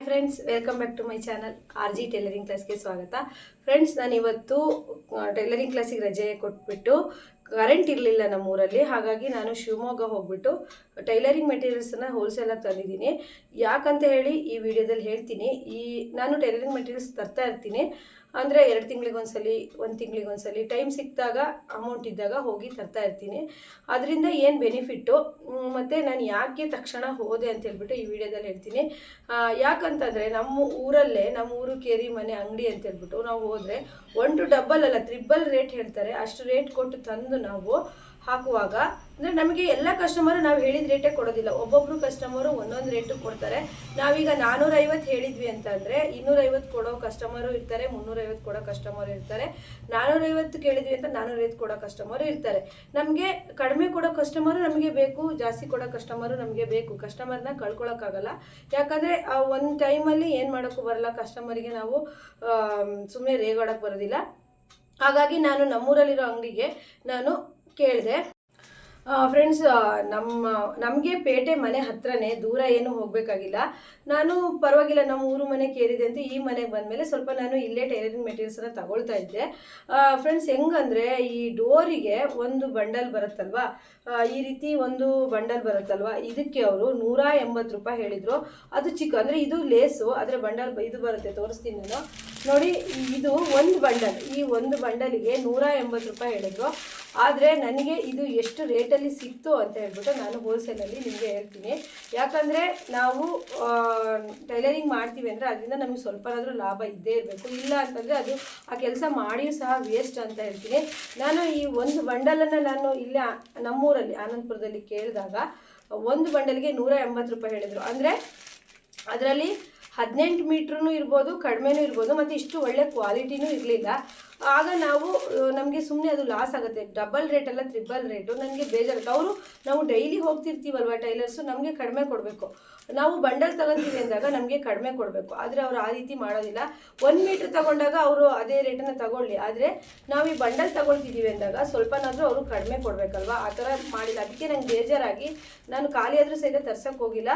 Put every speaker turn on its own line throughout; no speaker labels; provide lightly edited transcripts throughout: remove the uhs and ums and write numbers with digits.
Friends, welcome back to my channel RG tailoring ಕ್ಲಾಸ್ಗೆ ಸ್ವಾಗತ. Friends, ನಾನು ಇವತ್ತು ಟೈಲರಿಂಗ್ ಕ್ಲಾಸಿಗೆ ರಜೆ ಕೊಟ್ಬಿಟ್ಟು ಕರೆಂಟ್ ಇರಲಿಲ್ಲ ನಮ್ಮೂರಲ್ಲಿ. ಹಾಗಾಗಿ ನಾನು ಶಿವಮೊಗ್ಗ ಹೋಗ್ಬಿಟ್ಟು ಟೈಲರಿಂಗ್ ಮೆಟೀರಿಯಲ್ಸನ್ನು ಹೋಲ್ಸೇಲಾಗಿ ತಂದಿದ್ದೀನಿ. ಯಾಕಂತ ಹೇಳಿ ಈ ವಿಡಿಯೋದಲ್ಲಿ ಹೇಳ್ತೀನಿ. ನಾನು ಟೈಲರಿಂಗ್ ಮೆಟೀರಿಯಲ್ಸ್ ತರ್ತಾ ಇರ್ತೀನಿ. ಅಂದರೆ 2 ತಿಂಗಳಿಗೊಂದ್ಸಲಿ 1 ತಿಂಗಳಿಗೊಂದ್ಸಲಿ ಟೈಮ್ ಸಿಕ್ಕಿದಾಗ ಅಮೌಂಟ್ ಇದ್ದಾಗ ಹೋಗಿ ತರ್ತಾ ಇರ್ತೀನಿ. ಅದರಿಂದ ಏನು ಬೆನಿಫಿಟ್ಟು ಮತ್ತು ನಾನು ಯಾಕೆ ತಕ್ಷಣ ಹೋದೆ ಅಂತ ಹೇಳ್ಬಿಟ್ಟು ಈ ವಿಡಿಯೋದಲ್ಲಿ ಹೇಳ್ತೀನಿ. ಯಾಕಂತಂದರೆ ನಮ್ಮ ಊರಲ್ಲೇ, ನಮ್ಮ ಊರು ಕೇರಿ ಮನೆ ಅಂಗಡಿ ಅಂತ ಹೇಳ್ಬಿಟ್ಟು ನಾವು ಹೋದರೆ 1 to ಡಬಲ್ ಅಲ್ಲ, ತ್ರಿಬಲ್ ರೇಟ್ ಹೇಳ್ತಾರೆ. ಅಷ್ಟು ರೇಟ್ ಕೊಟ್ಟು ತಂದು ನಾವು ಹಾಕುವಾಗ ಅಂದರೆ ನಮಗೆ ಎಲ್ಲ ಕಸ್ಟಮರು ನಾವು ಹೇಳಿದ ರೇಟೇ ಕೊಡೋದಿಲ್ಲ. ಒಬ್ಬೊಬ್ಬರು ಕಸ್ಟಮರು ಒಂದೊಂದು ರೇಟು ಕೊಡ್ತಾರೆ. ನಾವೀಗ 450 ಹೇಳಿದ್ವಿ ಅಂತಂದರೆ 250 ಕೊಡೋ ಕಸ್ಟಮರು ಇರ್ತಾರೆ, 350 ಕೊಡೋ ಕಸ್ಟಮರು ಇರ್ತಾರೆ. 450 ಕೇಳಿದ್ವಿ ಅಂತ 450 ಕೊಡೋ ಕಸ್ಟಮರು ಇರ್ತಾರೆ. ನಮಗೆ ಕಡಿಮೆ ಕೊಡೋ ಕಸ್ಟಮರು ನಮಗೆ ಬೇಕು, ಜಾಸ್ತಿ ಕೊಡೋ ಕಸ್ಟಮರು ನಮಗೆ ಬೇಕು. ಕಸ್ಟಮರ್ನ ಕಳ್ಕೊಳಕ್ಕಾಗಲ್ಲ. ಯಾಕಂದರೆ ಒಂದು ಟೈಮಲ್ಲಿ ಏನು ಮಾಡೋಕ್ಕೂ ಬರಲ್ಲ. ಕಸ್ಟಮರಿಗೆ ನಾವು ಸುಮ್ಮನೆ ರೇಗಾಡೋಕ್ಕೆ ಬರೋದಿಲ್ಲ. ಹಾಗಾಗಿ ನಾನು ನಮ್ಮೂರಲ್ಲಿರೋ ಅಂಗಡಿಗೆ ನಾನು ಕೇಳಿದೆ. ಫ್ರೆಂಡ್ಸ್, ನಮಗೆ ಪೇಟೆ ಮನೆ ಹತ್ರನೇ, ದೂರ ಏನು ಹೋಗಬೇಕಾಗಿಲ್ಲ. ನಾನು ಪರವಾಗಿಲ್ಲ, ನಮ್ಮ ಊರು ಮನೆ ಕೇರಿದೆ ಅಂತ ಈ ಮನೆಗೆ ಬಂದಮೇಲೆ ಸ್ವಲ್ಪ ನಾನು ಇಲ್ಲೇ ಟೈಲರಿಂಗ್ ಮೆಟೀರಿಯಲ್ಸನ್ನು ತಗೊಳ್ತಾ ಇದ್ದೆ. ಫ್ರೆಂಡ್ಸ್, ಹೆಂಗಂದರೆ ಈ ಡೋರಿಗೆ ಒಂದು ಬಂಡಲ್ ಬರುತ್ತಲ್ವ, ಈ ರೀತಿ ಒಂದು ಬಂಡಲ್ ಬರುತ್ತಲ್ವ, ಇದಕ್ಕೆ ಅವರು 180 ರೂಪಾಯಿ ಹೇಳಿದರು. ಅದು ಚಿಕ್ಕ, ಅಂದರೆ ಇದು ಲೇಸು, ಆದರೆ ಬಂಡಲ್ ಇದು ಬರುತ್ತೆ, ತೋರಿಸ್ತೀನಿ ನಾನು. ನೋಡಿ, ಇದು ಒಂದು ಬಂಡಲ್, ಈ ಒಂದು ಬಂಡಲಿಗೆ 180 ರೂಪಾಯಿ ಹೇಳಿದರು. ಆದರೆ ನನಗೆ ಇದು ಎಷ್ಟು ರೇಟಲ್ಲಿ ಸಿಕ್ತು ಅಂತ ಹೇಳ್ಬಿಟ್ಟು ನಾನು ಹೋಲ್ಸೇಲಲ್ಲಿ ನಿಮಗೆ ಹೇಳ್ತೀನಿ. ಯಾಕಂದರೆ ನಾವು ಟೈಲರಿಂಗ್ ಮಾಡ್ತೀವಿ ಅಂದರೆ ಅದರಿಂದ ನಮಗೆ ಸ್ವಲ್ಪನಾದರೂ ಲಾಭ ಇದ್ದೇ ಇರಬೇಕು. ಇಲ್ಲ ಅಂತಂದರೆ ಅದು ಆ ಕೆಲಸ ಮಾಡಿಯೂ ಸಹ ವೇಸ್ಟ್ ಅಂತ ಹೇಳ್ತೀನಿ. ನಾನು ಈ ಒಂದು ಬಂಡಲನ್ನು ನಾನು ಇಲ್ಲೇ ನಮ್ಮೂರಲ್ಲಿ ಆನಂದಪುರದಲ್ಲಿ ಕೇಳಿದಾಗ ಒಂದು ಬಂಡಲ್ಗೆ 180 ರೂಪಾಯಿ ಹೇಳಿದರು. ಅಂದರೆ ಅದರಲ್ಲಿ 18 ಮೀಟ್ರೂ ಇರ್ಬೋದು, ಕಡಿಮೆನೂ ಇರ್ಬೋದು, ಮತ್ತು ಇಷ್ಟು ಒಳ್ಳೆ ಕ್ವಾಲಿಟಿನೂ ಇರಲಿಲ್ಲ. ಆಗ ನಮಗೆ ಸುಮ್ಮನೆ ಅದು ಲಾಸ್ ಆಗುತ್ತೆ. ಡಬಲ್ ರೇಟ್ ಅಲ್ಲ, ತ್ರಿಬಲ್ ರೇಟು. ನನಗೆ ಬೇಜಾರುತ್ತೆ. ನಾವು ಡೈಲಿ ಹೋಗ್ತಿರ್ತೀವಲ್ವ ಟೈಲರ್ಸು, ನಮಗೆ ಕಡಿಮೆ ಕೊಡಬೇಕು. ನಾವು ಬಂಡಲ್ ತಗೊತೀವಿ ಅಂದಾಗ ನಮಗೆ ಕಡಿಮೆ ಕೊಡಬೇಕು. ಆದರೆ ಅವರು ಆ ರೀತಿ ಮಾಡೋದಿಲ್ಲ. 1 ಮೀಟ್ರ್ ತಗೊಂಡಾಗ ಅವರು ಅದೇ ರೇಟನ್ನು ತಗೊಳ್ಳಿ, ಆದರೆ ನಾವು ಈ ಬಂಡಲ್ ತಗೊಳ್ತಿದ್ದೀವಿ ಅಂದಾಗ ಸ್ವಲ್ಪನಾದರೂ ಅವರು ಕಡಿಮೆ ಕೊಡಬೇಕಲ್ವ. ಆ ಥರ ಮಾಡಿಲ್ಲ. ಅದಕ್ಕೆ ನಂಗೆ ಬೇಜಾರಾಗಿ ನಾನು ಖಾಲಿ ಆದರೂ ಸಹಿತ ತರ್ಸೋಕ್ಕೆ ಹೋಗಿಲ್ಲ.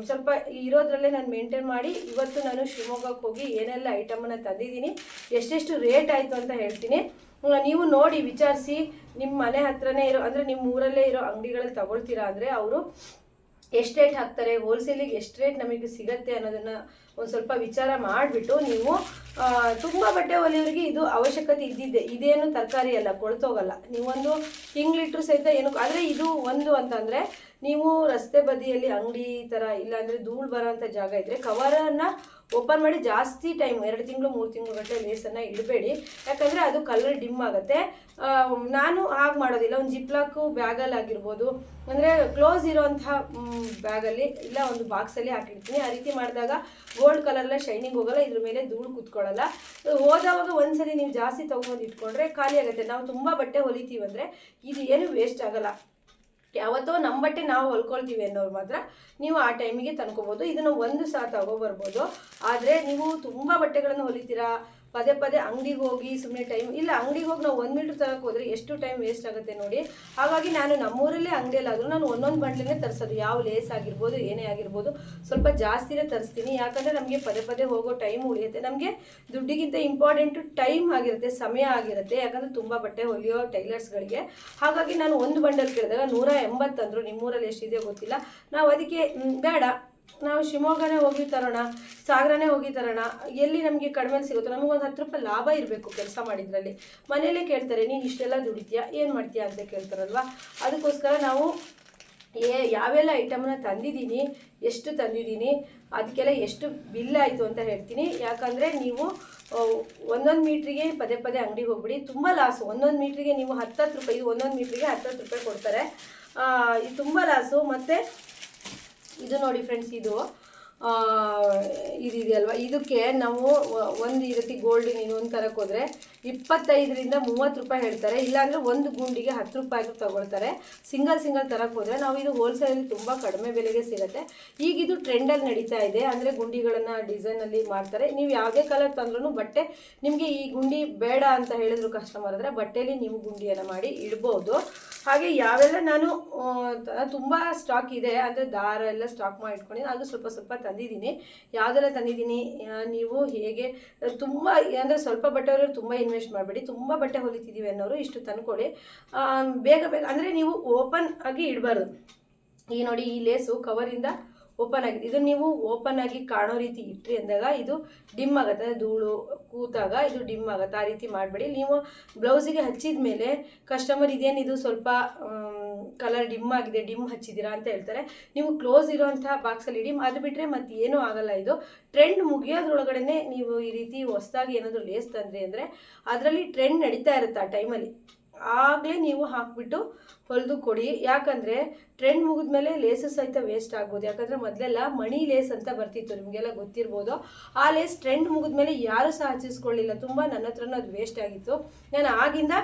ಸ್ವಲ್ಪ ಇರೋದ್ರಲ್ಲೇ ನಾನು ಮೇಂಟೈನ್ ಮಾಡಿ ಇವತ್ತು ನಾನು ಶಿವಮೊಗ್ಗಕ್ಕೆ ಹೋಗಿ ಏನೆಲ್ಲ ಐಟಮನ್ನು ತಂದಿದ್ದೀನಿ, ಎಷ್ಟೆಷ್ಟು ರೇಟ್ ಆಯಿತು ಅಂತ ಹೇಳ್ತೀನಿ. ನೀವು ನೋಡಿ ವಿಚಾರಿಸಿ, ನಿಮ್ಮ ಮನೆ ಹತ್ರನೇ ಇರೋ, ಅಂದರೆ ನಿಮ್ಮ ಊರಲ್ಲೇ ಇರೋ ಅಂಗಡಿಗಳಲ್ಲಿ ತಗೊಳ್ತೀರಾ ಅಂದರೆ ಅವರು ಎಷ್ಟು ರೇಟ್ ಹಾಕ್ತಾರೆ, ಹೋಲ್ಸೇಲಿಗೆ ಎಷ್ಟು ರೇಟ್ ನಮಗೆ ಸಿಗುತ್ತೆ ಅನ್ನೋದನ್ನು ಒಂದು ಸ್ವಲ್ಪ ವಿಚಾರ ಮಾಡಿಬಿಟ್ಟು ನೀವು ತುಂಬ ಬಟ್ಟೆ ಹೊಲಿಯೋರಿಗೆ ಇದು ಅವಶ್ಯಕತೆ ಇದ್ದಿದ್ದೆ. ಇದೇನು ತರಕಾರಿ ಅಲ್ಲ, ಕೊಳ್ತೋಗಲ್ಲ. ನೀವೊಂದು ತಿಂಗಳಿಟ್ರು ಸಹಿತ ಏನು. ಆದರೆ ಇದು ಒಂದು ಅಂತಂದರೆ ನೀವು ರಸ್ತೆ ಬದಿಯಲ್ಲಿ ಅಂಗಡಿ ಥರ, ಇಲ್ಲಾಂದರೆ ಧೂಳು ಬರೋವಂಥ ಜಾಗ ಇದ್ದರೆ ಕವರನ್ನು ಓಪನ್ ಮಾಡಿ ಜಾಸ್ತಿ ಟೈಮ್ 2 ತಿಂಗಳು 3 ತಿಂಗಳು ಗಟ್ಟಲೆ ಲೇಸನ್ನು ಇಡಬೇಡಿ. ಯಾಕಂದರೆ ಅದು ಕಲರ್ ಡಿಮ್ ಆಗುತ್ತೆ. ನಾನು ಹಾಗೆ ಮಾಡೋದಿಲ್ಲ. ಒಂದು ಜಿಪ್ಲಾಕು ಬ್ಯಾಗಲ್ಲಿ ಆಗಿರ್ಬೋದು, ಅಂದರೆ ಕ್ಲೋಸ್ ಇರೋವಂಥ ಬ್ಯಾಗಲ್ಲಿ ಇಲ್ಲ ಒಂದು ಬಾಕ್ಸಲ್ಲಿ ಹಾಕಿರ್ತೀನಿ. ಆ ರೀತಿ ಮಾಡಿದಾಗ ಗೋಲ್ಡ್ ಕಲರೆಲ್ಲ ಶೈನಿಂಗ್ ಹೋಗಲ್ಲ, ಇದ್ರ ಮೇಲೆ ಧೂಳು ಕೂತ್ಕೊಳ್ಳಲ್ಲ. ಹೋದವಾಗ ಒಂದ್ಸರಿ ನೀವು ಜಾಸ್ತಿ ತೊಗೊಂಡು ಇಟ್ಕೊಂಡ್ರೆ ಖಾಲಿ ಆಗುತ್ತೆ. ನಾವು ತುಂಬ ಬಟ್ಟೆ ಹೊಲಿತೀವಂದರೆ ಇದು ಏನು ವೇಸ್ಟ್ ಆಗಲ್ಲ. ಯಾವತ್ತೋ ನಮ್ಮ ಬಟ್ಟೆ ನಾವು ಹೊಲ್ಕೊಳ್ತೀವಿ ಅನ್ನೋರು ಮಾತ್ರ ನೀವು ಆ ಟೈಮಿಗೆ ತಂದ್ಕೋಬೋದು. ಇದನ್ನು ಒಂದು ಸಹ ತಗೊಬರ್ಬೋದು. ಆದರೆ ನೀವು ತುಂಬ ಬಟ್ಟೆಗಳನ್ನು ಹೊಲಿತೀರಾ, ಪದೇ ಪದೇ ಅಂಗಡಿಗೆ ಹೋಗಿ ಸುಮ್ಮನೆ ಟೈಮ್ ಇಲ್ಲ. ಅಂಗಡಿಗೆ ಹೋಗಿ ನಾವು 1 ಮೀಟ್ರ್ ತಗೋಕ್ಕೆ ಹೋದರೆ ಎಷ್ಟು ಟೈಮ್ ವೇಸ್ಟ್ ಆಗುತ್ತೆ ನೋಡಿ. ಹಾಗಾಗಿ ನಾನು ನಮ್ಮೂರಲ್ಲೇ ಅಂಗಡಿಯಲ್ಲಾದರೂ ನಾನು ಒಂದೊಂದು ಬಂಡ್ಲೇ ತರಿಸೋದು. ಯಾವ ಲೇಸ್ ಆಗಿರ್ಬೋದು, ಏನೇ ಆಗಿರ್ಬೋದು, ಸ್ವಲ್ಪ ಜಾಸ್ತಿನೇ ತರಿಸ್ತೀನಿ. ಯಾಕಂದರೆ ನಮಗೆ ಪದೇ ಪದೇ ಹೋಗೋ ಟೈಮ್ ಉಳಿಯುತ್ತೆ. ನಮಗೆ ದುಡ್ಡಿಗಿಂತ ಇಂಪಾರ್ಟೆಂಟು ಟೈಮ್ ಆಗಿರುತ್ತೆ, ಸಮಯ ಆಗಿರುತ್ತೆ. ಯಾಕಂದರೆ ತುಂಬ ಬಟ್ಟೆ ಹೊಲಿಯೋ ಟೈಲರ್ಸ್ಗಳಿಗೆ. ಹಾಗಾಗಿ ನಾನು ಒಂದು ಬಂಡಲ್ ಕೇಳಿದಾಗ 180 ಅಂದರು. ನಿಮ್ಮೂರಲ್ಲಿ ಎಷ್ಟಿದೆಯೋ ಗೊತ್ತಿಲ್ಲ. ನಾವು ಅದಕ್ಕೆ ಬೇಡ, ನಾವು ಶಿವಮೊಗ್ಗನೇ ಹೋಗಿ ತರೋಣ, ಸಾಗರನೇ ಹೋಗಿ ತರೋಣ, ಎಲ್ಲಿ ನಮಗೆ ಕಡಿಮೆ ಸಿಗುತ್ತೋ. ನಮಗೊಂದು 10 ರೂಪಾಯಿ ಲಾಭ ಇರಬೇಕು ಕೆಲಸ ಮಾಡಿದ್ರಲ್ಲಿ. ಮನೆಯಲ್ಲೇ ಕೇಳ್ತಾರೆ, ನೀನು ಇಷ್ಟೆಲ್ಲ ದುಡಿತೀಯಾ, ಏನು ಮಾಡ್ತೀಯಾ ಅಂತ ಕೇಳ್ತಾರಲ್ವ. ಅದಕ್ಕೋಸ್ಕರ ನಾವು ಯಾವೆಲ್ಲ ಐಟಮನ್ನ ತಂದಿದ್ದೀನಿ, ಎಷ್ಟು ತಂದಿದ್ದೀನಿ, ಅದಕ್ಕೆಲ್ಲ ಎಷ್ಟು ಬಿಲ್ ಆಯಿತು ಅಂತ ಹೇಳ್ತೀನಿ. ಯಾಕಂದರೆ ನೀವು ಒಂದೊಂದು ಮೀಟ್ರಿಗೆ ಪದೇ ಪದೇ ಅಂಗಡಿಗೆ ಹೋಗ್ಬಿಡಿ, ತುಂಬ ಲಾಸು. ಒಂದೊಂದು ಮೀಟ್ರಿಗೆ ನೀವು 10 ರೂಪಾಯಿ, ಇದು ಒಂದೊಂದು ಮೀಟ್ರಿಗೆ 10 ರೂಪಾಯಿ ಕೊಡ್ತಾರೆ. ಇದು ತುಂಬ ಲಾಸು. ಮತ್ತು ಇದು ನೋಡಿ ಫ್ರೆಂಡ್ಸ್, ಇದೆಯಲ್ವ, ಇದಕ್ಕೆ ನಾವು ಒಂದು ಈ ರೀತಿ ಗೋಲ್ಡ್ ನೀವು ಒಂದು ತರಕ್ಕೆ ಹೋದರೆ 25ರಿಂದ 30 ರೂಪಾಯಿ ಹೇಳ್ತಾರೆ. ಇಲ್ಲಾಂದರೆ ಒಂದು ಗುಂಡಿಗೆ 10 ರೂಪಾಯಿಗೂ ತಗೊಳ್ತಾರೆ. ಸಿಂಗಲ್ ತರಕ್ಕೆ ಹೋದರೆ ನಾವು ಇದು ಹೋಲ್ಸೇಲಲ್ಲಿ ತುಂಬ ಕಡಿಮೆ ಬೆಲೆಗೆ ಸಿಗುತ್ತೆ. ಈಗ ಇದು ಟ್ರೆಂಡಲ್ಲಿ ನಡೀತಾ ಇದೆ. ಅಂದರೆ ಗುಂಡಿಗಳನ್ನು ಡಿಸೈನಲ್ಲಿ ಮಾಡ್ತಾರೆ. ನೀವು ಯಾವುದೇ ಕಲರ್ ತಂದ್ರೂ ಬಟ್ಟೆ ನಿಮಗೆ ಈ ಗುಂಡಿ ಬೇಡ ಅಂತ ಹೇಳಿದ್ರು ಕಸ್ಟಮರ್ ಅಂದರೆ ಬಟ್ಟೆಯಲ್ಲಿ ನೀವು ಗುಂಡಿಯನ್ನು ಮಾಡಿ ಇಡ್ಬೋದು. ಹಾಗೆ ಯಾವೆಲ್ಲ ನಾನು ತುಂಬ ಸ್ಟಾಕ್ ಇದೆ, ಅಂದರೆ ದಾರ ಎಲ್ಲ ಸ್ಟಾಕ್ ಮಾಡಿ ಇಟ್ಕೊಂಡಿದ್ದೀನಿ. ಅದು ಸ್ವಲ್ಪ ತಂದಿದ್ದೀನಿ. ಯಾವುದೆಲ್ಲ ತಂದಿದ್ದೀನಿ ನೀವು ಹೇಗೆ ತುಂಬ ಅಂದರೆ ಸ್ವಲ್ಪ ಬಟ್ಟೆಯವರು ತುಂಬ ಇನ್ವೆಸ್ಟ್ ಮಾಡಬೇಡಿ. ತುಂಬ ಬಟ್ಟೆ ಹೊಲಿತಿದ್ದೀವಿ ಅನ್ನೋರು ಇಷ್ಟು ತಂದ್ಕೊಳ್ಳಿ. ಬೇಗ ಅಂದರೆ ನೀವು ಓಪನ್ ಆಗಿ ಇಡಬಾರ್ದು. ಈ ನೋಡಿ, ಈ ಲೇಸು ಕವರಿಂದ ಓಪನ್ ಆಗಿದೆ. ಇದು ನೀವು ಓಪನ್ ಆಗಿ ಕಾಣೋ ರೀತಿ ಇಟ್ರಿ ಅಂದಾಗ ಇದು ಡಿಮ್ ಆಗುತ್ತೆ. ಧೂಳು ಕೂತಾಗ ಇದು ಡಿಮ್ ಆಗುತ್ತೆ. ಆ ರೀತಿ ಮಾಡಬೇಡಿ. ನೀವು ಬ್ಲೌಸಿಗೆ ಹಚ್ಚಿದ ಮೇಲೆ ಕಸ್ಟಮರ್ ಇದೇನಿದು ಸ್ವಲ್ಪ ಕಲರ್ ಡಿಮ್ ಆಗಿದೆ, ಡಿಮ್ ಹಚ್ಚಿದ್ದೀರಾ ಅಂತ ಹೇಳ್ತಾರೆ. ನೀವು ಕ್ಲೋಸ್ ಇರೋಂಥ ಬಾಕ್ಸಲ್ಲಿ ಇಡಿ. ಅದು ಬಿಟ್ಟರೆ ಮತ್ತೆ ಏನೂ ಆಗಲ್ಲ. ಇದು ಟ್ರೆಂಡ್ ಮುಗಿಯೋದ್ರೊಳಗಡೆ ನೀವು ಈ ರೀತಿ ಹೊಸದಾಗಿ ಏನಾದರೂ ಲೇಸ್ ತಂದ್ರಿ ಅಂದರೆ ಅದರಲ್ಲಿ ಟ್ರೆಂಡ್ ನಡೀತಾ ಇರುತ್ತೆ ಆ ಟೈಮಲ್ಲಿ. ಆಗಲೇ ನೀವು ಹಾಕಿಬಿಟ್ಟು ಹೊಲಿದು ಕೊಡಿ. ಯಾಕಂದರೆ ಟ್ರೆಂಡ್ ಮುಗಿದ್ಮೇಲೆ ಲೇಸು ಸಹಿತ ವೇಸ್ಟ್ ಆಗ್ಬೋದು. ಯಾಕಂದರೆ ಮೊದಲೆಲ್ಲ ಮಣಿ ಲೇಸ್ ಅಂತ ಬರ್ತಿತ್ತು, ನಿಮಗೆಲ್ಲ ಗೊತ್ತಿರ್ಬೋದು. ಆ ಲೇಸ್ ಟ್ರೆಂಡ್ ಮುಗಿದ್ಮೇಲೆ ಯಾರೂ ಸಹ ಹಚ್ಚಿಸ್ಕೊಳ್ಳಿಲ್ಲ. ತುಂಬ ನನ್ನ ಹತ್ರನೂ ಅದು ವೇಸ್ಟ್ ಆಗಿತ್ತು. ನಾನು ಆಗಿಂದ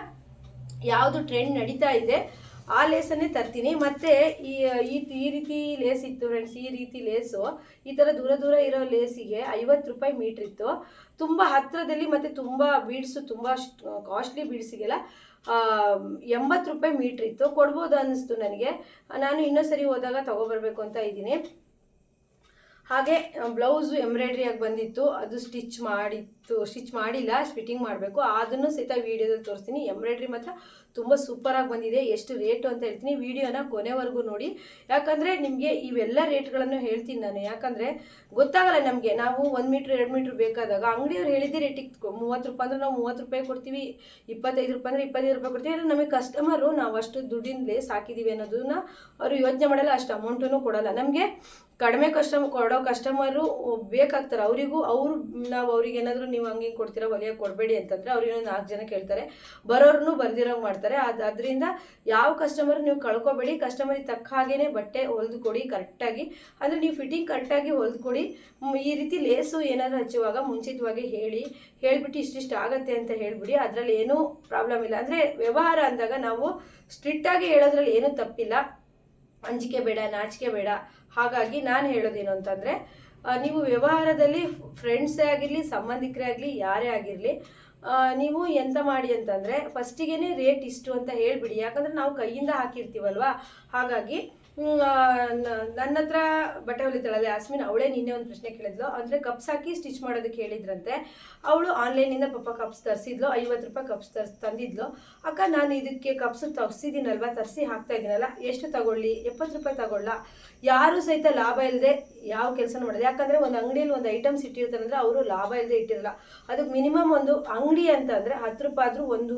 ಯಾವುದು ಟ್ರೆಂಡ್ ನಡೀತಾ ಇದೆ ಆ ಲೇಸನ್ನೇ ತರ್ತೀನಿ. ಮತ್ತು ಈ ರೀತಿ ಲೇಸ್ ಇತ್ತು ಫ್ರೆಂಡ್ಸ್. ಈ ರೀತಿ ಲೇಸು ಈ ಥರ ದೂರ ಇರೋ ಲೇಸಿಗೆ 50 ರೂಪಾಯಿ ಮೀಟ್ರ್ ಇತ್ತು. ತುಂಬ ಹತ್ತಿರದಲ್ಲಿ ಮತ್ತು ತುಂಬ ಬೀಡ್ಸು ತುಂಬ ಕಾಸ್ಟ್ಲಿ ಬೀಡ್ಸಿಗೆಲ್ಲ 80 ರೂಪಾಯಿ ಮೀಟ್ರ್ ಇತ್ತು. ಕೊಡ್ಬೋದು ಅನ್ನಿಸ್ತು ನನಗೆ. ನಾನು ಇನ್ನೊಂದು ಸರಿ ಹೋದಾಗ ತೊಗೊಬರ್ಬೇಕು ಅಂತ ಇದ್ದೀನಿ. ಹಾಗೆ ಬ್ಲೌಸು ಎಂಬ್ರಾಯ್ಡ್ರಿಯಾಗಿ ಬಂದಿತ್ತು. ಅದು ಸ್ಟಿಚ್ ಮಾಡಿಲ್ಲ, ಫಿಟ್ಟಿಂಗ್ ಮಾಡಬೇಕು. ಅದನ್ನು ಸಹಿತ ವೀಡಿಯೋದಲ್ಲಿ ತೋರಿಸ್ತೀನಿ. ಎಂಬ್ರಾಯ್ಡ್ರಿ ಮಾತ್ರ ತುಂಬ ಸೂಪರಾಗಿ ಬಂದಿದೆ. ಎಷ್ಟು ರೇಟು ಅಂತ ಹೇಳ್ತೀನಿ. ವೀಡಿಯೋನ ಕೊನೆವರೆಗೂ ನೋಡಿ. ಯಾಕಂದರೆ ನಿಮಗೆ ಇವೆಲ್ಲ ರೇಟ್ಗಳನ್ನು ಹೇಳ್ತೀನಿ ನಾನು. ಯಾಕಂದರೆ ಗೊತ್ತಾಗಲ್ಲ ನಮಗೆ. ನಾವು 1 ಮೀಟ್ರ್ 2 ಮೀಟ್ರ್ ಬೇಕಾದಾಗ ಅಂಗಡಿಯವ್ರು ಹೇಳಿದ್ದೆ ರೇಟಿಗೆ 30 ರೂಪಾಯಿ ಅಂದರೆ ನಾವು 30 ರೂಪಾಯಿ ಕೊಡ್ತೀವಿ, 25 ರೂಪಾಯಿ ಅಂದರೆ 25 ರೂಪಾಯಿ ಕೊಡ್ತೀವಿ. ಅಂದರೆ ನಮಗೆ ಕಸ್ಟಮರು ನಾವು ಅಷ್ಟು ದುಡ್ಡಿನ ಲೇಸ್ ಹಾಕಿದ್ದೀವಿ ಅನ್ನೋದನ್ನ ಅವರು ಯೋಚನೆ ಮಾಡಲ್ಲ. ಅಷ್ಟು ಅಮೌಂಟನ್ನು ಕೊಡೋಲ್ಲ. ನಮಗೆ ಕಡಿಮೆ ಕೊಡೋ ಕಸ್ಟಮರು ಬೇಕಾಗ್ತಾರೆ. ನಾವು ಅವ್ರಿಗೆ ಏನಾದರೂ ನೀವು ಹಂಗೆ ಕೊಡ್ತೀರಾ ಹೊಲಿಯೋಕೆ ಕೊಡಬೇಡಿ ಅಂತಂದರೆ ಅವ್ರಿಗೆ 4 ಜನ ಕೇಳ್ತಾರೆ. ಬರೋರ್ನು ಬರ್ದಿರೋಂಗೆ ಮಾಡ್ತಾರೆ. ಅದರಿಂದ ಯಾವ ಕಸ್ಟಮರ್ ನೀವು ಕಳ್ಕೊಬೇಡಿ. ಕಸ್ಟಮರಿಗೆ ತಕ್ಕ ಹಾಗೇ ಬಟ್ಟೆ ಹೊಲಿದು ಕೊಡಿ ಕರೆಕ್ಟಾಗಿ. ಅಂದರೆ ನೀವು ಫಿಟ್ಟಿಂಗ್ ಕರೆಕ್ಟಾಗಿ ಹೊಲಿದು ಕೊಡಿ. ಈ ರೀತಿ ಲೇಸು ಏನಾದರೂ ಹಚ್ಚುವಾಗ ಮುಂಚಿತವಾಗಿ ಹೇಳಿಬಿಟ್ಟು ಇಷ್ಟಿಷ್ಟು ಆಗುತ್ತೆ ಅಂತ ಹೇಳಿಬಿಡಿ. ಅದರಲ್ಲಿ ಏನೂ ಪ್ರಾಬ್ಲಮ್ ಇಲ್ಲ. ಅಂದರೆ ವ್ಯವಹಾರ ಅಂದಾಗ ನಾವು ಸ್ಟ್ರಿಕ್ಟಾಗಿ ಹೇಳೋದ್ರಲ್ಲಿ ಏನೂ ತಪ್ಪಿಲ್ಲ. ಅಂಜಿಕೆ ಬೇಡ, ನಾಚಿಕೆ ಬೇಡ. ಹಾಗಾಗಿ ನಾನು ಹೇಳೋದೇನು ಅಂತಂದರೆ, ನೀವು ವ್ಯವಹಾರದಲ್ಲಿ ಫ್ರೆಂಡ್ಸೇ ಆಗಿರಲಿ, ಸಂಬಂಧಿಕರೇ ಆಗಲಿ, ಯಾರೇ ಆಗಿರಲಿ, ನೀವು ಎಂತ ಮಾಡಿ ಅಂತಂದರೆ ಫಸ್ಟಿಗೆ ರೇಟ್ ಇಷ್ಟು ಅಂತ ಹೇಳಿಬಿಡಿ. ಯಾಕಂದರೆ ನಾವು ಕೈಯಿಂದ ಹಾಕಿರ್ತೀವಲ್ವ. ಹಾಗಾಗಿ ನನ್ನ ಹತ್ರ ಬಟ್ಟೆ ಹೊಲಿತಾಳಲ್ಲ ಯಾಸ್ಮಿನ್, ಅವಳೇ ನಿನ್ನೆ ಒಂದು ಪ್ರಶ್ನೆ ಕೇಳಿದ್ಲು. ಅಂದರೆ ಕಪ್ಸ್ ಹಾಕಿ ಸ್ಟಿಚ್ ಮಾಡೋದಕ್ಕೆ ಹೇಳಿದ್ರಂತೆ. ಅವಳು ಆನ್ಲೈನಿಂದ ಕಪ್ಸ್ ತರಿಸಿದ್ಲು. 50 ರೂಪಾಯಿ ಕಪ್ಸ್ ತಂದಿದ್ಲು. ಅಕ್ಕ, ನಾನು ಇದಕ್ಕೆ ಕಪ್ಸು ತರಿಸಿದ್ದೀನಲ್ವ, ತರಿಸಿ ಹಾಕ್ತಾ ಇದ್ದೀನಲ್ಲ, ಎಷ್ಟು ತಗೊಳ್ಳಿ? 70 ರೂಪಾಯಿ ತಗೊಳ್ಳ? ಯಾರೂ ಸಹಿತ ಲಾಭ ಇಲ್ಲದೆ ಯಾವ ಕೆಲಸನೂ ಮಾಡೋದು. ಯಾಕಂದರೆ ಒಂದು ಅಂಗಡಿಯಲ್ಲಿ ಒಂದು ಐಟಮ್ಸ್ ಇಟ್ಟಿರ್ತಾರೆ ಅಂದರೆ ಅವರು ಲಾಭ ಇಲ್ಲದೆ ಇಟ್ಟಿರಲ್ಲ. ಅದಕ್ಕೆ ಮಿನಿಮಮ್ ಒಂದು ಅಂಗಡಿ ಅಂತ ಅಂದರೆ 10 ರೂಪಾಯಿ ಆದರೂ ಒಂದು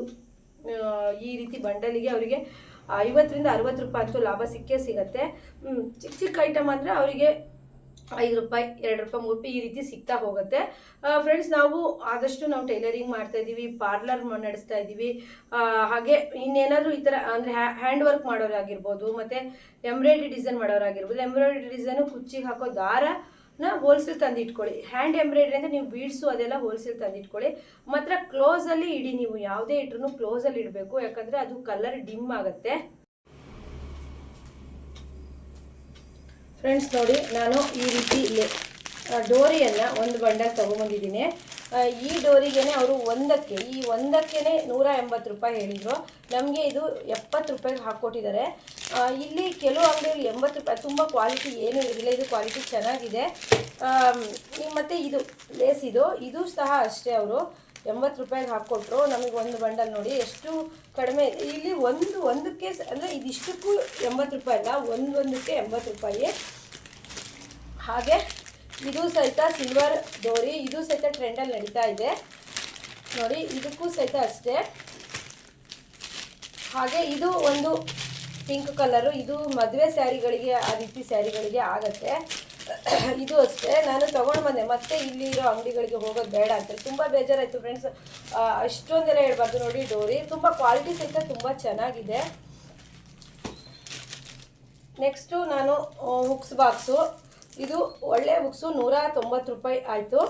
ಈ ರೀತಿ ಬಂಡಲಿಗೆ ಅವರಿಗೆ 50ರಿಂದ 60 ರೂಪಾಯಿ ಅಂತೂ ಲಾಭ ಸಿಗುತ್ತೆ. ಚಿಕ್ಕ ಐಟಮ್ ಅಂದರೆ ಅವರಿಗೆ 5 ರೂಪಾಯಿ, 2 ರೂಪಾಯಿ, 3 ರೂಪಾಯಿ ಈ ರೀತಿ ಸಿಗ್ತಾ ಹೋಗುತ್ತೆ. ಫ್ರೆಂಡ್ಸ್, ನಾವು ಆದಷ್ಟು ನಾವು ಟೈಲರಿಂಗ್ ಮಾಡ್ತಾ ಇದ್ದೀವಿ, ಪಾರ್ಲರ್ ನಡೆಸ್ತಾ ಇದ್ದೀವಿ. ಹಾಗೆ ಇನ್ನೇನಾದರೂ ಈ ಥರ ಅಂದರೆ ಹ್ಯಾಂಡ್ ವರ್ಕ್ ಮಾಡೋರಾಗಿರ್ಬೋದು, ಮತ್ತು ಎಂಬ್ರಾಯ್ಡ್ರಿ ಡಿಸೈನ್ ಮಾಡೋರಾಗಿರ್ಬೋದು. ಎಂಬ್ರಾಯ್ಡ್ರಿ ಡಿಸೈನು ಕುಚ್ಚಿಗೆ ಹಾಕೋ ದಾರನ ಹೋಲ್ಸೇಲ್ ತಂದಿಟ್ಕೊಳ್ಳಿ. ಹ್ಯಾಂಡ್ ಎಂಬ್ರಾಯ್ಡ್ರಿ ಅಂದರೆ ನೀವು ಬೀಡ್ಸು ಅದೆಲ್ಲ ಹೋಲ್ಸೇಲ್ ತಂದಿಟ್ಕೊಳ್ಳಿ. ಮಾತ್ರ ಕ್ಲೋಸಲ್ಲಿ ಇಡಿ. ನೀವು ಯಾವುದೇ ಇಟ್ರೂ ಕ್ಲೋಸಲ್ಲಿ ಇಡಬೇಕು. ಯಾಕಂದರೆ ಅದು ಕಲರ್ ಡಿಮ್ ಆಗುತ್ತೆ. ಫ್ರೆಂಡ್ಸ್ ನೋಡಿ, ನಾನು ಈ ರೀತಿ ಡೋರಿಯನ್ನು ಒಂದು ಬಂಡಲ್ ತೊಗೊಂಬಂದಿದ್ದೀನಿ. ಈ ಡೋರಿಗೆ ಅವರು ಒಂದಕ್ಕೆ 180 ರೂಪಾಯಿ ಹೇಳಿದರು. ನಮಗೆ ಇದು 70 ರೂಪಾಯಿಗೆ ಹಾಕ್ಕೊಟ್ಟಿದ್ದಾರೆ. ಇಲ್ಲಿ ಕೆಲವು ಅಂಗಡಿಯಲ್ಲಿ 80 ರೂಪಾಯಿ. ತುಂಬ ಕ್ವಾಲಿಟಿ ಏನೂ ಇರಲಿಲ್ಲ. ಇದು ಕ್ವಾಲಿಟಿ ಚೆನ್ನಾಗಿದೆ. ಮತ್ತು ಇದು ಲೇಸ್ ಇದು ಸಹ ಅಷ್ಟೇ. ಅವರು 80 ರೂಪಾಯಿಗೆ ಹಾಕ್ಕೊಟ್ರು. ನಮಗೆ ಒಂದು ಬಂಡಲ್ ನೋಡಿ ಎಷ್ಟು ಕಡಿಮೆ. ಇಲ್ಲಿ ಒಂದಕ್ಕೆ ಅಂದರೆ ಇದಿಷ್ಟಕ್ಕೂ 80 ರೂಪಾಯಿ ಅಲ್ಲ, ಒಂದಕ್ಕೆ 80 ರೂಪಾಯಿ. ಹಾಗೆ ಇದು ಸಹಿತ ಸಿಲ್ವರ್ ಡೋರಿ. ಇದು ಸಹಿತ ಟ್ರೆಂಡಲ್ಲಿ ನಡೀತಾ ಇದೆ ನೋಡಿ. ಇದಕ್ಕೂ ಸಹಿತ ಅಷ್ಟೇ. ಹಾಗೆ ಇದು ಒಂದು ಪಿಂಕ್ ಕಲರು. ಇದು ಮದುವೆ ಸ್ಯಾರಿಗಳಿಗೆ, ಆ ರೀತಿ ಸ್ಯಾರಿಗಳಿಗೆ ಆಗುತ್ತೆ. ಇದು ಅಷ್ಟೇ. ನಾನು ತೊಗೊಂಡು ಬಂದೆ. ಮತ್ತೆ ಇಲ್ಲಿ ಇರೋ ಅಂಗಡಿಗಳಿಗೆ ಹೋಗೋದು ಬೇಡ ಅಂತ ತುಂಬ ಬೇಜಾರಾಯಿತು ಫ್ರೆಂಡ್ಸ್. ಅಷ್ಟೊಂದೆಲ್ಲ ಹೇಳ್ಬಾರ್ದು. ನೋಡಿ, ಡೋರಿ ತುಂಬ ಕ್ವಾಲಿಟಿ ಸಹಿತ ತುಂಬ ಚೆನ್ನಾಗಿದೆ. ನೆಕ್ಸ್ಟು ನಾನು ಹುಕ್ಸ್ ಬಾಕ್ಸು ಇದು ಒಳ್ಳೆ ಬುಕ್ಸು 190 ರೂಪಾಯಿ ಆಯಿತು.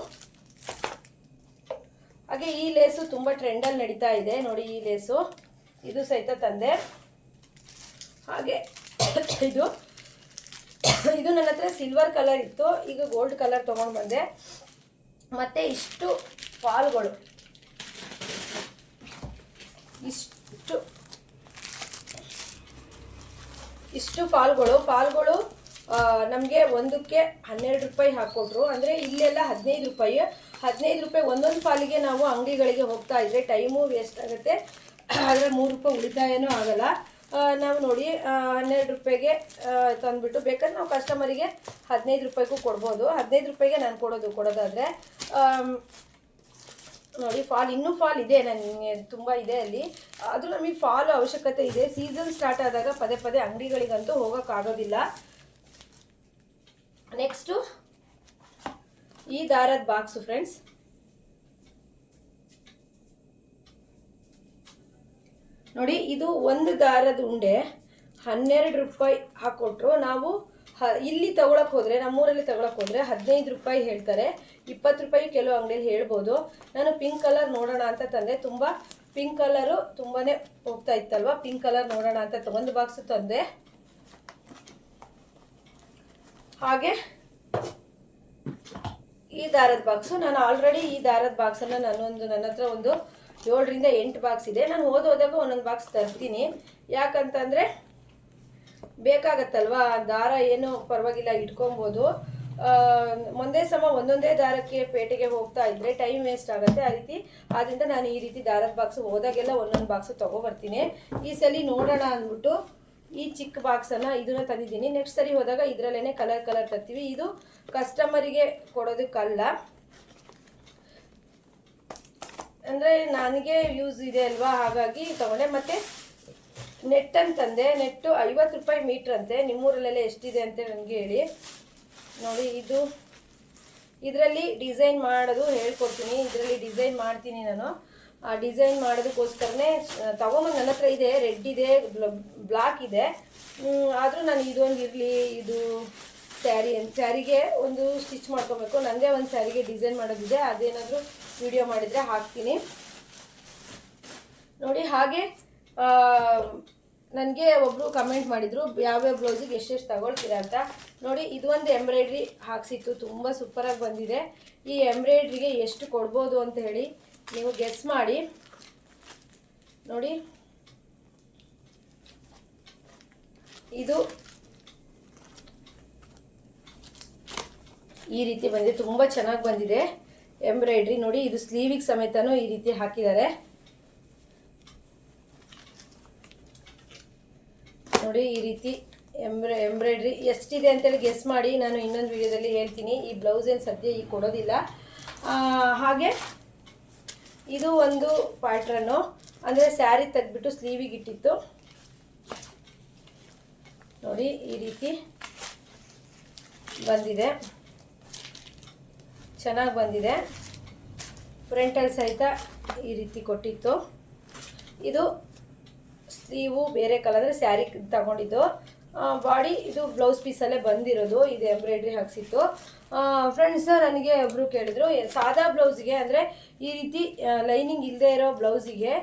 ಹಾಗೆ ಈ ಲೇಸು ತುಂಬ ಟ್ರೆಂಡಲ್ಲಿ ನಡೀತಾ ಇದೆ ನೋಡಿ. ಈ ಲೇಸು ಇದು ಸಹಿತ ತಂದೆ. ಹಾಗೆ ಇದು ನನ್ನ ಹತ್ರ ಸಿಲ್ವರ್ ಕಲರ್ ಇತ್ತು, ಈಗ ಗೋಲ್ಡ್ ಕಲರ್ ತೊಗೊಂಡು ಬಂದೆ. ಮತ್ತು ಇಷ್ಟು ಫಾಲ್ಗಳು, ಇಷ್ಟು ಫಾಲ್ಗಳು ನಮಗೆ ಒಂದಕ್ಕೆ 12 ರೂಪಾಯಿ ಹಾಕ್ಕೊಟ್ರು. ಅಂದರೆ ಇಲ್ಲೆಲ್ಲ 15 ರೂಪಾಯಿ ಒಂದೊಂದು ಫಾಲಿಗೆ ನಾವು ಅಂಗಡಿಗಳಿಗೆ ಹೋಗ್ತಾ ಇದ್ರೆ ಟೈಮು ವೇಸ್ಟ್ ಆಗುತ್ತೆ, ಆದರೆ 3 ರೂಪಾಯಿ ಉಳಿತಾಯನೂ ಆಗಲ್ಲ. ನಾವು ನೋಡಿ 12 ರೂಪಾಯಿಗೆ ತಂದುಬಿಟ್ಟು ಬೇಕಾದ್ರೆ ನಾವು ಕಸ್ಟಮರಿಗೆ 15 ರೂಪಾಯಿಗೂ ಕೊಡ್ಬೋದು. 15 ರೂಪಾಯಿಗೆ ನಾನು ಕೊಡೋದಾದರೆ ನೋಡಿ ಇನ್ನೂ ಫಾಲ್ ಇದೆ, ನನಗೆ ತುಂಬ ಇದೆ ಅಲ್ಲಿ. ಅದು ನಮಗೆ ಫಾಲ್ ಅವಶ್ಯಕತೆ ಇದೆ. ಸೀಸನ್ ಸ್ಟಾರ್ಟ್ ಆದಾಗ ಪದೇ ಅಂಗಡಿಗಳಿಗಂತೂ ಹೋಗೋಕ್ಕಾಗೋದಿಲ್ಲ. ನೆಕ್ಸ್ಟು ಈ ದಾರದ ಬಾಕ್ಸು ಫ್ರೆಂಡ್ಸ್. ನೋಡಿ ಇದು ಒಂದು ದಾರದ ಉಂಡೆ 12 ರೂಪಾಯಿ ಹಾಕ್ಕೊಟ್ರು. ನಾವು ಇಲ್ಲಿ ತಗೊಳಕ್ಕೆ ಹೋದರೆ, ನಮ್ಮೂರಲ್ಲಿ ತಗೊಳಕ್ಕೆ ಹೋದರೆ 15 ರೂಪಾಯಿ ಹೇಳ್ತಾರೆ, 20 ರೂಪಾಯಿ ಕೆಲವು ಅಂಗಡಿಯಲ್ಲಿ ಹೇಳ್ಬೋದು. ನಾನು ಪಿಂಕ್ ಕಲರ್ ನೋಡೋಣ ಅಂತ ತಂದೆ. ತುಂಬ ಪಿಂಕ್ ಕಲರು ತುಂಬಾ ಹೋಗ್ತಾ ಇತ್ತಲ್ವ, ಪಿಂಕ್ ಕಲರ್ ನೋಡೋಣ ಅಂತ ಒಂದು ಬಾಕ್ಸು ತಂದೆ. ಹಾಗೆ ಈ ದಾರದ ಬಾಕ್ಸು, ನಾನು ಆಲ್ರೆಡಿ ಈ ದಾರದ ಬಾಕ್ಸನ್ನು ನನ್ನ ಹತ್ರ ಒಂದು 7 ರಿಂದ 8 ಬಾಕ್ಸ್ ಇದೆ. ನಾನು ಹೋದಾಗ ಒಂದೊಂದು ಬಾಕ್ಸ್ ತರ್ತೀನಿ. ಯಾಕಂತಂದರೆ ಬೇಕಾಗತ್ತಲ್ವಾ, ದಾರ ಏನು ಪರವಾಗಿಲ್ಲ ಇಟ್ಕೊಬೋದು. ಒಂದೊಂದೇ ದಾರಕ್ಕೆ ಪೇಟೆಗೆ ಹೋಗ್ತಾ ಇದ್ದರೆ ಟೈಮ್ ವೇಸ್ಟ್ ಆಗುತ್ತೆ. ಆದ್ದರಿಂದ ನಾನು ಈ ರೀತಿ ದಾರದ ಬಾಕ್ಸು ಹೋದಾಗೆಲ್ಲ ಒಂದೊಂದು ಬಾಕ್ಸು ತೊಗೊಬರ್ತೀನಿ. ಈ ಸಲ ನೋಡೋಣ ಅಂದ್ಬಿಟ್ಟು ಈ ಚಿಕ್ಕ ಬಾಕ್ಸನ್ನು ಇದನ್ನು ತಂದಿದ್ದೀನಿ. ನೆಕ್ಸ್ಟ್ ಸರಿ ಹೋದಾಗ ಇದರಲ್ಲೇ ಕಲರ್ ತರ್ತೀವಿ. ಇದು ಕಸ್ಟಮರಿಗೆ ಕೊಡೋದಕ್ಕಲ್ಲ, ಅಂದರೆ ನನಗೆ ಯೂಸ್ ಇದೆ ಅಲ್ವಾ, ಹಾಗಾಗಿ ತಗೊಂಡೆ. ಮತ್ತು ನೆಟ್ ಅಂತಂದೆ. ನೆಟ್ಟು 50 ರೂಪಾಯಿ ಮೀಟ್ರ್ ಅಂತೆ. ನಿಮ್ಮೂರಲ್ಲೆಲ್ಲ ಎಷ್ಟಿದೆ ಅಂತ ನನಗೆ ಹೇಳಿ. ನೋಡಿ ಇದರಲ್ಲಿ ಡಿಸೈನ್ ಮಾಡೋದು ಹೇಳ್ಕೊಡ್ತೀನಿ. ಇದರಲ್ಲಿ ಡಿಸೈನ್ ಮಾಡ್ತೀನಿ ನಾನು. ಆ ಡಿಸೈನ್ ಮಾಡೋದಕ್ಕೋಸ್ಕರನೇ ತಗೊಂಬಂದು ನನ್ನ ಹತ್ರ ಇದೆ. ರೆಡ್ ಇದೆ, ಬ್ಲಾಕ್ ಇದೆ. ಆದರೂ ನಾನು ಇದೊಂದು ಇರಲಿ, ಇದು ಸ್ಯಾರಿಗೆ ಒಂದು ಸ್ಟಿಚ್ ಮಾಡ್ಕೊಬೇಕು. ನನಗೆ ಒಂದು ಸ್ಯಾರಿಗೆ ಡಿಸೈನ್ ಮಾಡೋದಿದೆ, ಅದೇನಾದರೂ ವಿಡಿಯೋ ಮಾಡಿದರೆ ಹಾಕ್ತೀನಿ ನೋಡಿ. ಹಾಗೆ ನನಗೆ ಒಬ್ಬರು ಕಮೆಂಟ್ ಮಾಡಿದರು ಯಾವ್ಯಾವ ಬ್ಲೌಸಿಗೆ ಎಷ್ಟೆಷ್ಟು ತಗೊಳ್ತೀರಾ ಅಂತ. ನೋಡಿ ಇದು ಒಂದು ಎಂಬ್ರಾಯ್ಡ್ರಿ ಹಾಕ್ಸಿತ್ತು, ತುಂಬ ಸೂಪರಾಗಿ ಬಂದಿದೆ. ಈ ಎಂಬ್ರಾಯ್ಡ್ರಿಗೆ ಎಷ್ಟು ಕೊಡ್ಬೋದು ಅಂತ ಹೇಳಿ ನೀವು ಗೆಸ್ ಮಾಡಿ. ನೋಡಿ ಇದು ಈ ರೀತಿ ಬಂದಿದೆ, ತುಂಬ ಚೆನ್ನಾಗಿ ಬಂದಿದೆ ಎಂಬ್ರಾಯ್ಡ್ರಿ. ನೋಡಿ ಇದು ಸ್ಲೀವಿಗೆ ಸಮೇತನೂ ಈ ರೀತಿ ಹಾಕಿದ್ದಾರೆ. ನೋಡಿ ಈ ರೀತಿ ಎಂಬ್ರಾಯ್ಡ್ರಿ ಎಷ್ಟಿದೆ ಅಂತೇಳಿ ಗೆಸ್ ಮಾಡಿ, ನಾನು ಇನ್ನೊಂದು ವಿಡಿಯೋದಲ್ಲಿ ಹೇಳ್ತೀನಿ. ಈ ಬ್ಲೌಸ್ ಏನು ಸದ್ಯ ಈಗ ಕೊಡೋದಿಲ್ಲ. ಹಾಗೆ ಇದು ಒಂದು ಪ್ಯಾಟ್ರನ್ನು, ಅಂದರೆ ಸ್ಯಾರಿ ತೆಗೆದ್ಬಿಟ್ಟು ಸ್ಲೀವಿಗೆ ಇಟ್ಟಿತ್ತು. ನೋಡಿ ಈ ರೀತಿ ಬಂದಿದೆ, ಚೆನ್ನಾಗಿ ಬಂದಿದೆ. ಫ್ರಂಟಲ್ಲಿ ಸಹಿತ ಈ ರೀತಿ ಕೊಟ್ಟಿತ್ತು. ಇದು ಸ್ಲೀವು ಬೇರೆ ಕಲರ್, ಅಂದರೆ ಸ್ಯಾರಿ ತಗೊಂಡಿದ್ದು. ಬಾಡಿ ಇದು ಬ್ಲೌಸ್ ಪೀಸಲ್ಲೇ ಬಂದಿರೋದು. ಇದು ಎಂಬ್ರಾಯ್ಡ್ರಿ ಹಾಕ್ಸಿತ್ತು. ಫ್ರೆಂಡ್ಸ್ ನನಗೆ ಒಬ್ಬರು ಕೇಳಿದ್ರು, ಸಾದಾ ಬ್ಲೌಸಿಗೆ ಅಂದರೆ ಈ ರೀತಿ ಲೈನಿಂಗ್ ಇಲ್ಲದೆ ಇರೋ ಬ್ಲೌಸಿಗೆ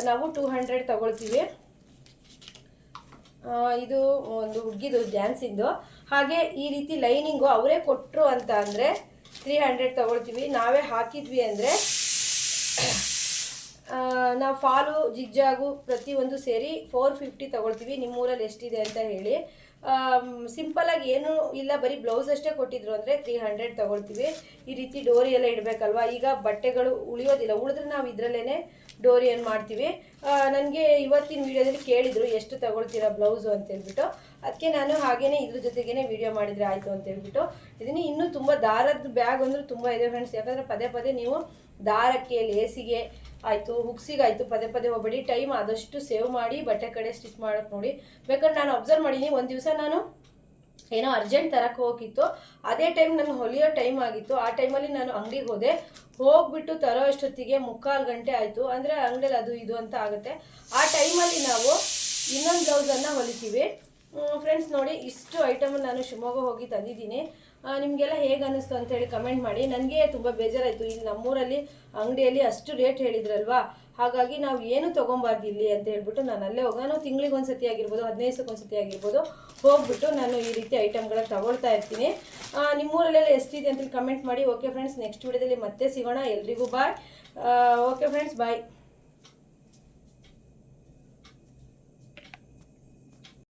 ನಾವು 200 ತಗೊಳ್ತೀವಿ. ಇದು ಒಂದು ಹುಡುಗಿದು ಡ್ಯಾನ್ಸಿಂದು. ಹಾಗೆ ಈ ರೀತಿ ಲೈನಿಂಗು ಅವರೇ ಕೊಟ್ಟರು ಅಂತ ಅಂದರೆ 300 ತಗೊಳ್ತೀವಿ. ನಾವೇ ಹಾಕಿದ್ವಿ ಅಂದರೆ ನಾವು ಫಾಲು ಜಿಗ್ಜಾಗು ಪ್ರತಿಯೊಂದು ಸೇರಿ 450 ತಗೊಳ್ತೀವಿ. ನಿಮ್ಮೂರಲ್ಲಿ ಎಷ್ಟಿದೆ ಅಂತ ಹೇಳಿ. ಸಿಂಪಲಾಗಿ ಏನೂ ಇಲ್ಲ, ಬರೀ ಬ್ಲೌಸ್ ಅಷ್ಟೇ ಕೊಟ್ಟಿದ್ರು ಅಂದರೆ 300 ತಗೊಳ್ತೀವಿ. ಈ ರೀತಿ ಡೋರಿ ಎಲ್ಲ ಇಡಬೇಕಲ್ವ, ಈಗ ಬಟ್ಟೆಗಳು ಉಳಿಯೋದಿಲ್ಲ, ಉಳಿದ್ರೆ ನಾವು ಇದರಲ್ಲೇ ಡೋರಿ ಏನು ಮಾಡ್ತೀವಿ. ನನಗೆ ಇವತ್ತಿನ ವಿಡಿಯೋದಲ್ಲಿ ಕೇಳಿದರು ಎಷ್ಟು ತಗೊಳ್ತೀರಾ ಬ್ಲೌಸು ಅಂತೇಳ್ಬಿಟ್ಟು. ಅದಕ್ಕೆ ನಾನು ಹಾಗೇ ಇದ್ರ ಜೊತೆಗೇ ವಿಡಿಯೋ ಮಾಡಿದರೆ ಆಯಿತು ಅಂತೇಳ್ಬಿಟ್ಟು ಇದನ್ನು. ಇನ್ನೂ ತುಂಬ ದಾರದ ಬ್ಯಾಗ್ ಅಂದರೂ ತುಂಬ ಇದೆ ಫ್ರೆಂಡ್ಸ್. ಯಾಕಂದರೆ ಪದೇ ನೀವು ದಾರಕ್ಕೆ, ಲೇಸಿಗೆ ಆಯಿತು, ಹುಕ್ಸಿಗಾಯಿತು ಪದೇ ಹೋಗ್ಬೇಡಿ. ಟೈಮ್ ಆದಷ್ಟು ಸೇವ್ ಮಾಡಿ ಬಟ್ಟೆ ಕಡೆ ಸ್ಟಿಚ್ ಮಾಡೋಕ್ಕೆ ನೋಡಿ. ಬೇಕಾದ್ರೆ ನಾನು ಅಬ್ಸರ್ವ್ ಮಾಡೀನಿ, ಒಂದು ದಿವಸ ನಾನು ಏನೋ ಅರ್ಜೆಂಟ್ ತರಕ್ಕೆ ಹೋಗಿತ್ತು, ಅದೇ ಟೈಮ್ ನಾನು ಹೊಲಿಯೋ ಟೈಮ್ ಆಗಿತ್ತು. ಆ ಟೈಮಲ್ಲಿ ನಾನು ಅಂಗಡಿಗೆ ಹೋಗ್ಬಿಟ್ಟು ತರೋ ಅಷ್ಟೊತ್ತಿಗೆ 3/4 ಗಂಟೆ ಆಯಿತು. ಅಂದರೆ ಅಂಗಡಿಯಲ್ಲಿ ಅದು ಇದು ಅಂತ ಆಗುತ್ತೆ. ಆ ಟೈಮಲ್ಲಿ ನಾವು ಇನ್ನೊಂದು ಬ್ಲೌಸನ್ನು ಹೊಲಿತೀವಿ. ಫ್ರೆಂಡ್ಸ್ ನೋಡಿ, ಇಷ್ಟು ಐಟಮ್ ನಾನು ಶಿವಮೊಗ್ಗ ಹೋಗಿ ತಂದಿದ್ದೀನಿ. ನಿಮಗೆಲ್ಲ ಹೇಗೆ ಅನ್ನಿಸ್ತು ಅಂತೇಳಿ ಕಮೆಂಟ್ ಮಾಡಿ. ನನಗೆ ತುಂಬ ಬೇಜಾರಾಯಿತು, ಇಲ್ಲಿ ನಮ್ಮೂರಲ್ಲಿ ಅಂಗಡಿಯಲ್ಲಿ ಅಷ್ಟು ರೇಟ್ ಹೇಳಿದ್ರಲ್ವಾ, ಹಾಗಾಗಿ ನಾವು ಏನು ತೊಗೊಬಾರ್ದು ಇಲ್ಲಿ ಅಂತ ಹೇಳ್ಬಿಟ್ಟು ನಾನು ಅಲ್ಲೇ ಹೋಗಿ, ನಾನು ತಿಂಗಳಿಗೆ ಒಂದು ಸತಿ ಆಗಿರ್ಬೋದು, 15 ದಿವಸಕ್ಕೆ ಒಂದು ಸತಿ ಆಗಿರ್ಬೋದು ಹೋಗ್ಬಿಟ್ಟು ನಾನು ಈ ರೀತಿ ಐಟಮ್ಗಳನ್ನ ತಗೊಳ್ತಾ ಇರ್ತೀನಿ. ನಿಮ್ಮೂರಲ್ಲೆಲ್ಲ ಎಷ್ಟಿದೆ ಅಂತೇಳಿ ಕಮೆಂಟ್ ಮಾಡಿ. ಓಕೆ ಫ್ರೆಂಡ್ಸ್, ನೆಕ್ಸ್ಟ್ ವಿಡಿಯೋದಲ್ಲಿ ಮತ್ತೆ ಸಿಗೋಣ. ಎಲ್ರಿಗೂ ಬಾಯ್. ಓಕೆ ಫ್ರೆಂಡ್ಸ್, ಬಾಯ್.